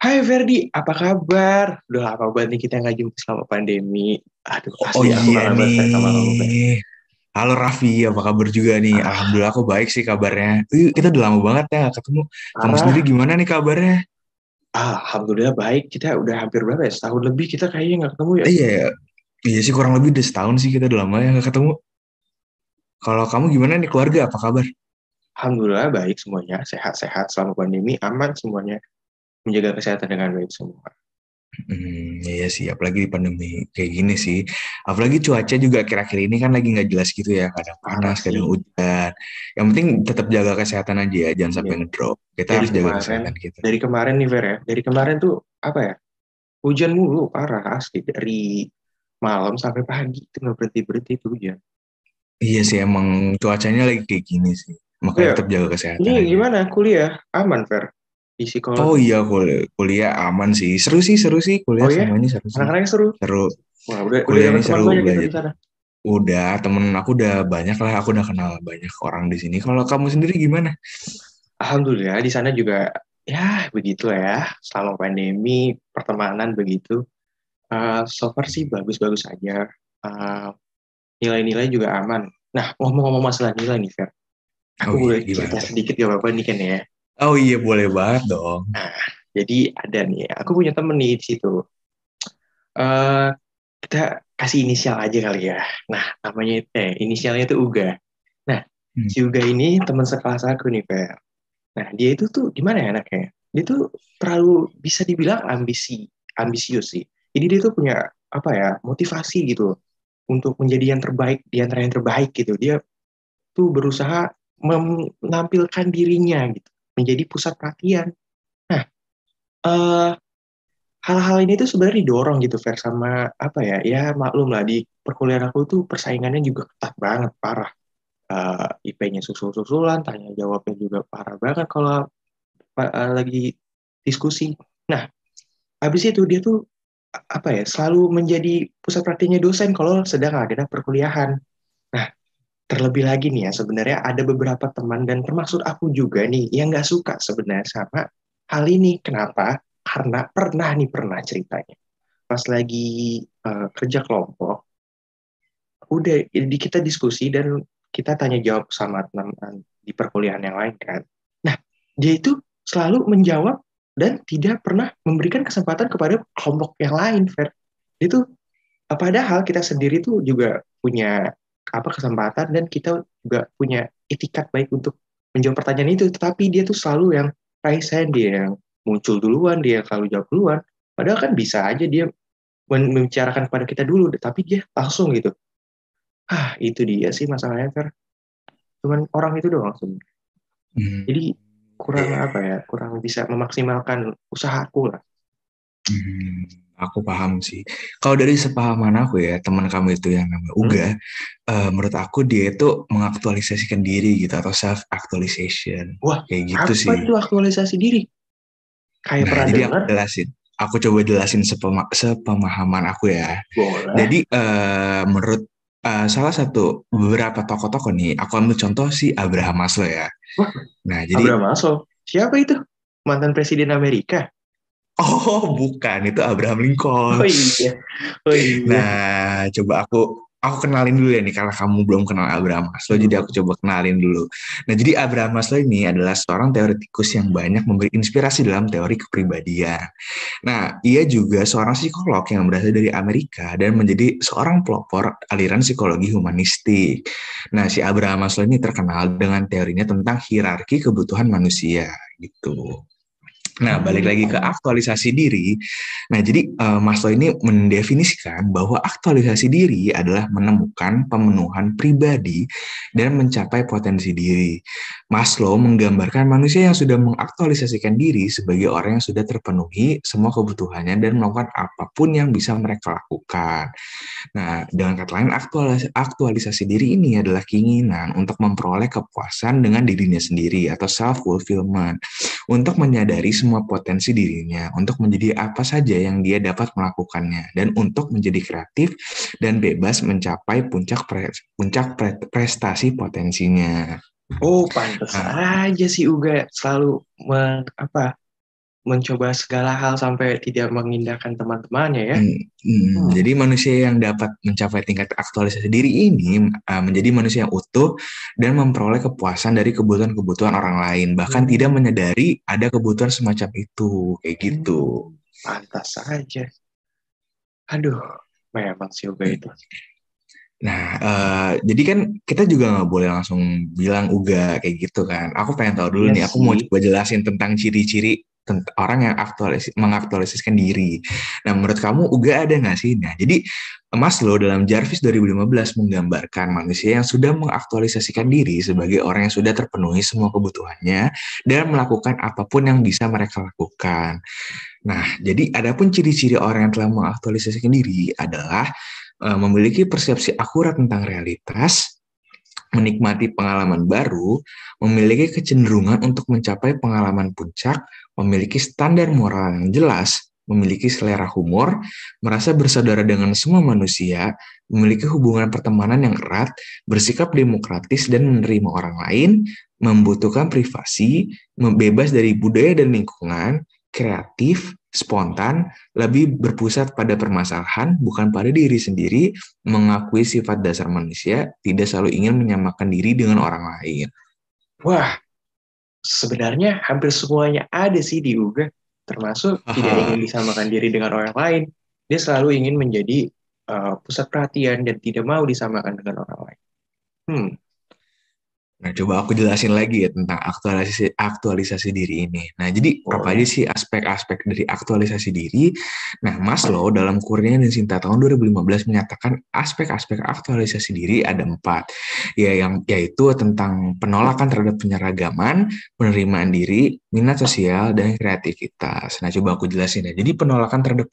Hai Ferdi, apa kabar? Udah lama banget nih kita nggak jumpa selama pandemi. Aduh, Oh asli aku iya kangen banget Fer sama kamu Fer. nih. Halo Raffi, apa kabar juga nih? Ah, Alhamdulillah aku baik sih kabarnya. Kita udah lama banget ya gak ketemu. Kamu sendiri parah. gimana nih kabarnya? Alhamdulillah baik. Kita udah hampir berapa ya? Setahun lebih kita kayaknya nggak ketemu ya. Iya, iya sih kurang lebih udah setahun sih kita udah lama ya gak ketemu. Kalau kamu gimana nih keluarga apa kabar? Alhamdulillah baik semuanya. Sehat-sehat selama pandemi. Aman semuanya. Menjaga kesehatan dengan baik semua. Iya sih, apalagi di pandemi kayak gini sih. Apalagi cuaca juga akhir-akhir ini kan lagi nggak jelas gitu ya. Kadang Parah panas, kadang sih. hujan. Yang penting tetap jaga kesehatan aja ya, jangan Iya. sampai ngedrop. Kita Dari harus jaga kemarin, kesehatan kita. dari kemarin nih Fer ya. Dari kemarin tuh apa ya? Hujan mulu, parah asli. Dari malam sampai pagi itu nggak berhenti-berhenti tuh hujan. Iya sih, emang cuacanya lagi kayak gini sih. Makanya Ya, tetap jaga ini kesehatan aja. gimana kuliah? Aman, Fer? Di Oh psikologi? iya, kuliah aman sih. Seru sih Oh kuliah ya? sama ini seru sih. Anak-anaknya seru? Seru. Wah, udah Kuliah ini dapat teman seru banyak itu belajar. di sana. Udah, temen aku udah banyak lah. Aku udah kenal banyak orang di sini. Kalau kamu sendiri gimana? Alhamdulillah, di sana juga ya begitu ya. Selama pandemi, pertemanan begitu. So far sih bagus-bagus aja. Uh, Nilai-nilai juga aman. Nah, ngomong-ngomong masalah nilai nih, Fer. Aku Oh iya, boleh gimana cerita tuh? sedikit gak apa-apa nih kan ya. Oh iya, boleh banget dong. Nah, jadi ada nih, aku punya temen nih di situ. Eh, kita kasih inisial aja kali ya. Nah, namanya inisialnya itu Uga. Nah, Hmm. si Uga ini teman sekelas aku nih, Fer. Nah, dia itu tuh gimana ya anaknya? Dia tuh terlalu bisa dibilang ambisius sih. Jadi dia tuh punya apa ya, motivasi gitu untuk menjadi yang terbaik di antara yang terbaik gitu. Dia tuh berusaha menampilkan dirinya gitu, menjadi pusat perhatian. Nah, eh, hal-hal ini tuh sebenarnya didorong gitu Fer sama apa ya? Ya maklum lah di perkuliahan aku tuh persaingannya juga ketat banget, parah. IP-nya susul-susulan, tanya jawabnya juga parah banget kalau lagi diskusi. Nah, habis itu dia tuh apa ya, selalu menjadi pusat perhatiannya dosen kalau sedang ada perkuliahan. Nah, terlebih lagi nih ya, sebenarnya ada beberapa teman dan termasuk aku juga nih yang nggak suka sebenarnya sama hal ini. Kenapa? Karena pernah ceritanya. Pas lagi kerja kelompok, udah di kita diskusi dan kita tanya jawab sama teman di perkuliahan yang lain kan. Nah, dia itu selalu menjawab dan tidak pernah memberikan kesempatan kepada kelompok yang lain, Fer. Itu padahal kita sendiri tuh juga punya apa kesempatan dan kita juga punya etikat baik untuk menjawab pertanyaan itu, tetapi dia tuh selalu yang raise hand, dia yang muncul duluan, dia yang selalu jawab duluan. Padahal kan bisa aja dia membicarakan kepada kita dulu, tapi dia langsung gitu. Itu dia sih masalahnya, Fer. Cuman orang itu doang sebenarnya. Hmm. Jadi kurang Iya. apa ya, kurang bisa memaksimalkan usahaku lah. Hmm, aku paham sih. Kalau dari sepahaman aku ya, teman kamu itu yang namanya Hmm? Uga, menurut aku dia itu mengaktualisasikan diri gitu atau self actualization Wah, kayak gitu apa sih. itu aktualisasi diri? Kayak Nah, pernah jadi aku dengar? jelasin. Aku coba jelasin sepemahaman aku ya. Boleh. Jadi menurut salah satu beberapa tokoh-tokoh nih, aku ambil contoh si Abraham Maslow ya. Wah, Nah, jadi Abraham Maslow. Siapa itu? Mantan Presiden Amerika. oh bukan, itu Abraham Lincoln. Oh iya. Oh iya. Nah, coba aku kenalin dulu ya nih karena kamu belum kenal Abraham Maslow, jadi aku Hmm. coba kenalin dulu. Nah, jadi Abraham Maslow ini adalah seorang teoretikus yang banyak memberi inspirasi dalam teori kepribadian. Nah, ia juga seorang psikolog yang berasal dari Amerika dan menjadi seorang pelopor aliran psikologi humanistik. Nah, si Abraham Maslow ini terkenal dengan teorinya tentang hierarki kebutuhan manusia gitu. Nah, balik lagi ke Hmm. aktualisasi diri. Nah, jadi Maslow ini mendefinisikan bahwa aktualisasi diri adalah menemukan pemenuhan pribadi dan mencapai potensi diri. Maslow menggambarkan manusia yang sudah mengaktualisasikan diri sebagai orang yang sudah terpenuhi semua kebutuhannya dan melakukan apapun yang bisa mereka lakukan. Nah, dengan kata lain, aktualisasi diri ini adalah keinginan untuk memperoleh kepuasan dengan dirinya sendiri atau self-fulfillment, untuk menyadari semua potensi dirinya, untuk menjadi apa saja yang dia dapat melakukannya, dan untuk menjadi kreatif dan bebas mencapai puncak prestasi potensinya. Oh, pantes Nah, aja sih Uga selalu apa mencoba segala hal sampai tidak mengindahkan teman-temannya ya. Jadi manusia yang dapat mencapai tingkat aktualisasi diri ini menjadi manusia yang utuh dan memperoleh kepuasan dari kebutuhan-kebutuhan orang lain, bahkan tidak Hmm. menyadari ada kebutuhan semacam itu, kayak gitu. Pantas saja. Aduh, memang si Uga itu. Nah, jadi kan kita juga nggak boleh langsung bilang uga kayak gitu kan. Aku pengen tahu dulu Iya nih, aku mau sih. coba jelasin tentang ciri-ciri orang yang mengaktualisasikan diri. Nah, menurut kamu uga ada nggak sih? Nah, jadi Maslow dalam Jarvis 2015 menggambarkan manusia yang sudah mengaktualisasikan diri sebagai orang yang sudah terpenuhi semua kebutuhannya dan melakukan apapun yang bisa mereka lakukan. Nah, jadi adapun ciri-ciri orang yang telah mengaktualisasikan diri adalah memiliki persepsi akurat tentang realitas, menikmati pengalaman baru, memiliki kecenderungan untuk mencapai pengalaman puncak, memiliki standar moral yang jelas, memiliki selera humor, merasa bersaudara dengan semua manusia, memiliki hubungan pertemanan yang erat, bersikap demokratis dan menerima orang lain, membutuhkan privasi, bebas dari budaya dan lingkungan, kreatif, spontan, lebih berpusat pada permasalahan, bukan pada diri sendiri, mengakui sifat dasar manusia, tidak selalu ingin menyamakan diri dengan orang lain. Wah, sebenarnya hampir semuanya ada sih di Uga. Termasuk tidak ingin Haha. disamakan diri dengan orang lain. Dia selalu ingin menjadi pusat perhatian dan tidak mau disamakan dengan orang lain. Hmm, Nah, coba aku jelasin lagi ya tentang aktualisasi diri ini. Nah, jadi apa aja boleh. sih aspek-aspek dari aktualisasi diri? Nah, Maslow dalam Kurnia dan Sinta tahun 2015 menyatakan aspek-aspek aktualisasi diri ada 4. Ya, yaitu tentang penolakan terhadap penyeragaman, penerimaan diri, minat sosial, dan kreativitas. Nah, coba aku jelasin ya. Jadi penolakan terhadap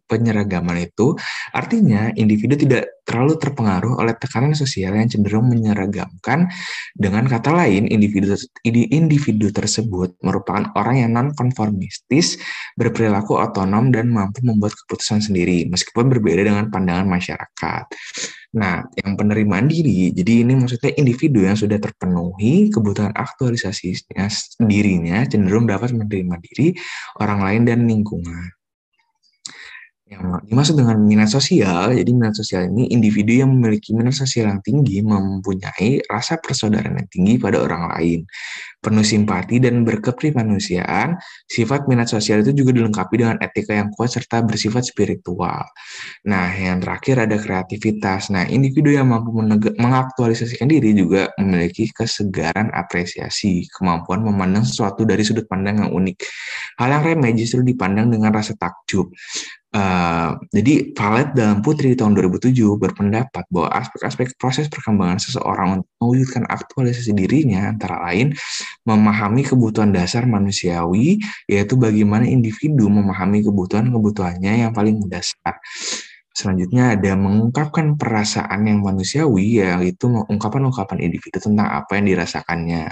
penyeragaman itu artinya individu tidak terlalu terpengaruh oleh tekanan sosial yang cenderung menyeragamkan. Dengan kata lain, individu tersebut merupakan orang yang non-konformistis, berperilaku otonom, dan mampu membuat keputusan sendiri, meskipun berbeda dengan pandangan masyarakat. Nah, yang penerimaan diri, jadi ini maksudnya individu yang sudah terpenuhi kebutuhan aktualisasinya dirinya, cenderung dapat menerima diri, orang lain, dan lingkungan. Yang dimaksud dengan minat sosial, jadi minat sosial ini individu yang memiliki minat sosial yang tinggi mempunyai rasa persaudaraan yang tinggi pada orang lain, penuh simpati dan berkepribadian. Sifat minat sosial itu juga dilengkapi dengan etika yang kuat serta bersifat spiritual. Nah, yang terakhir ada kreativitas. Nah, individu yang mampu mengaktualisasikan diri juga memiliki kesegaran apresiasi, kemampuan memandang sesuatu dari sudut pandang yang unik. Hal yang remeh justru dipandang dengan rasa takjub. Jadi Valet dalam Putri tahun 2007 berpendapat bahwa aspek-aspek proses perkembangan seseorang untuk mewujudkan aktualisasi dirinya antara lain memahami kebutuhan dasar manusiawi, yaitu bagaimana individu memahami kebutuhan-kebutuhannya yang paling mendasar. Selanjutnya ada mengungkapkan perasaan yang manusiawi, yaitu ungkapan-ungkapan individu tentang apa yang dirasakannya.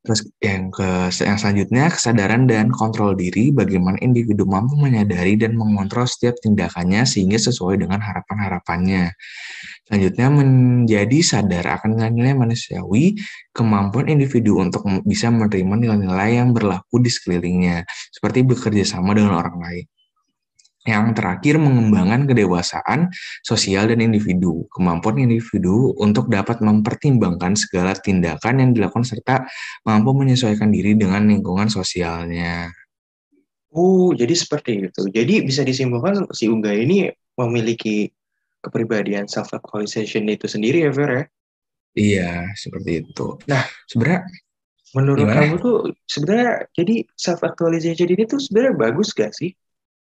Terus yang selanjutnya kesadaran dan kontrol diri, bagaimana individu mampu menyadari dan mengontrol setiap tindakannya sehingga sesuai dengan harapan-harapannya. Selanjutnya menjadi sadar akan nilai-nilai manusiawi, kemampuan individu untuk bisa menerima nilai-nilai yang berlaku di sekelilingnya, seperti bekerja sama dengan orang lain. Yang terakhir, mengembangkan kedewasaan sosial dan individu. Kemampuan individu untuk dapat mempertimbangkan segala tindakan yang dilakukan serta mampu menyesuaikan diri dengan lingkungan sosialnya. Jadi seperti itu. Jadi bisa disimpulkan si Uga ini memiliki kepribadian self-actualization itu sendiri ya, Fer ya? Iya, seperti itu. Nah, Sebenarnya menurut gimana? kamu tuh sebenarnya jadi self-actualization ini tuh sebenarnya bagus gak sih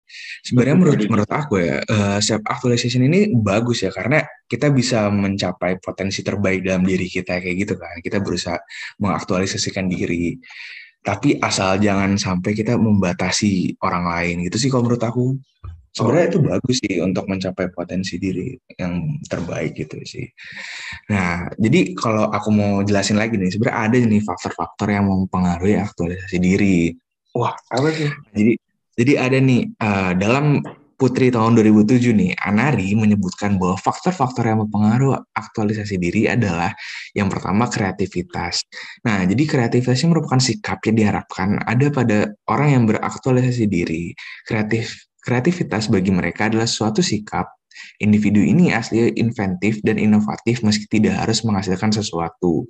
buat Sebenarnya menurut pribadi menurut kita? aku ya, self actualization ini bagus ya karena kita bisa mencapai potensi terbaik dalam diri kita kayak gitu kan. Kita berusaha mengaktualisasikan diri. Tapi asal jangan sampai kita membatasi orang lain gitu sih kalau menurut aku. Oh Sebenarnya itu iya. bagus sih untuk mencapai potensi diri yang terbaik gitu sih. Nah, jadi kalau aku mau jelasin lagi nih, sebenarnya ada nih faktor-faktor yang mempengaruhi aktualisasi diri. Wah, apa tuh? Jadi ada nih dalam Putri tahun 2007 nih, Anari menyebutkan bahwa faktor-faktor yang mempengaruhi aktualisasi diri adalah yang pertama kreativitas. Nah, jadi kreativitas ini merupakan sikap yang diharapkan ada pada orang yang beraktualisasi diri. Kreativitas bagi mereka adalah suatu sikap. Individu ini asli inventif dan inovatif meski tidak harus menghasilkan sesuatu.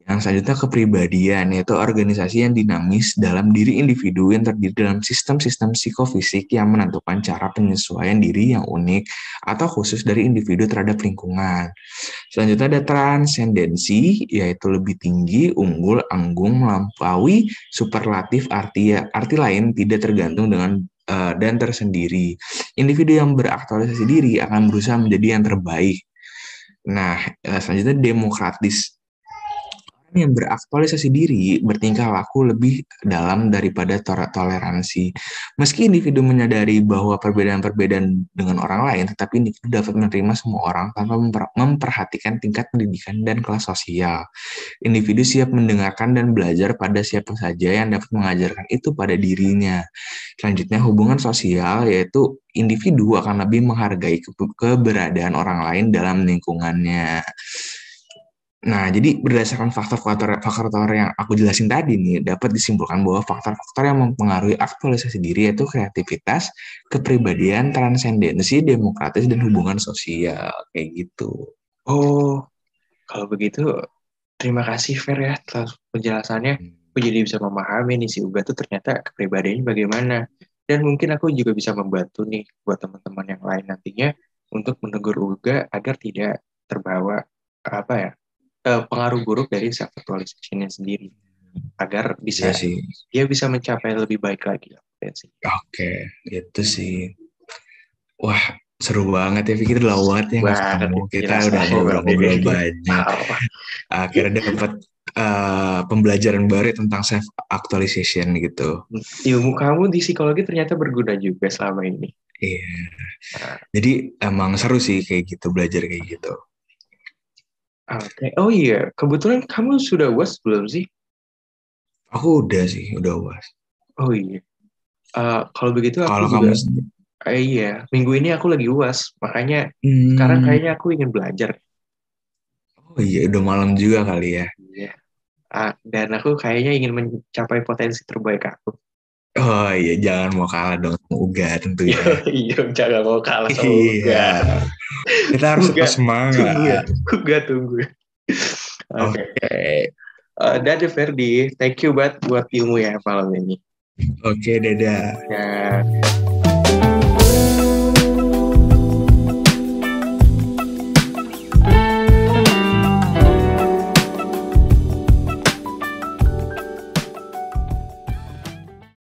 Yang selanjutnya kepribadian, yaitu organisasi yang dinamis dalam diri individu yang terdiri dalam sistem-sistem psikofisik yang menentukan cara penyesuaian diri yang unik atau khusus dari individu terhadap lingkungan. Selanjutnya ada transendensi, yaitu lebih tinggi, unggul, anggung, melampaui, superlatif, arti lain tidak tergantung dengan dan tersendiri. Individu yang beraktualisasi diri akan berusaha menjadi yang terbaik. Nah, selanjutnya demokratis. Yang beraktualisasi diri bertingkah laku lebih dalam daripada toleransi. Meski individu menyadari bahwa perbedaan-perbedaan dengan orang lain, tetapi individu dapat menerima semua orang tanpa memperhatikan tingkat pendidikan dan kelas sosial. Individu siap mendengarkan dan belajar pada siapa saja yang dapat mengajarkan itu pada dirinya. Selanjutnya, hubungan sosial, yaitu individu akan lebih menghargai keberadaan orang lain dalam lingkungannya. Nah, jadi berdasarkan faktor-faktor yang aku jelasin tadi nih, dapat disimpulkan bahwa faktor-faktor yang mempengaruhi aktualisasi diri yaitu kreativitas, kepribadian, transendensi, demokratis, dan hubungan sosial. Kayak gitu. Oh, kalau begitu terima kasih Fer ya atas penjelasannya. Aku jadi bisa memahami nih si Uga tuh ternyata kepribadiannya bagaimana. Dan mungkin aku juga bisa membantu nih buat teman-teman yang lain nantinya untuk menegur Uga agar tidak terbawa apa ya pengaruh buruk dari self actualization sendiri, agar bisa Iya sih. dia bisa mencapai lebih baik lagi potensi. Oke, itu sih. Wah, seru banget ya, pikir lawat ya nggak ketemu. Kita udah ngobrol-ngobrol banyak. Akhirnya dapat pembelajaran baru tentang self actualization gitu. Ilmu kamu di psikologi ternyata berguna juga selama ini. Iya. Jadi emang seru sih kayak gitu, belajar kayak gitu. Oke. Oh iya, kebetulan kamu sudah UAS belum sih? Aku udah sih, udah UAS. Oh iya. Kalau begitu aku Kalau juga. kamu Iya, minggu ini aku lagi UAS, makanya sekarang kayaknya aku ingin belajar. Oh iya, udah malam juga kali ya. Iya. Dan aku kayaknya ingin mencapai potensi terbaik aku. Oh iya, jangan mau kalah dong sama Uga tentunya. Iya, jangan mau kalah sama Iya, Uga. kita harus tetap semangat. Tunggu ya, Uga tunggu. Oke. Dadah Ferdi, thank you buat ilmu ya malam ini. Oke, dadah. Ya.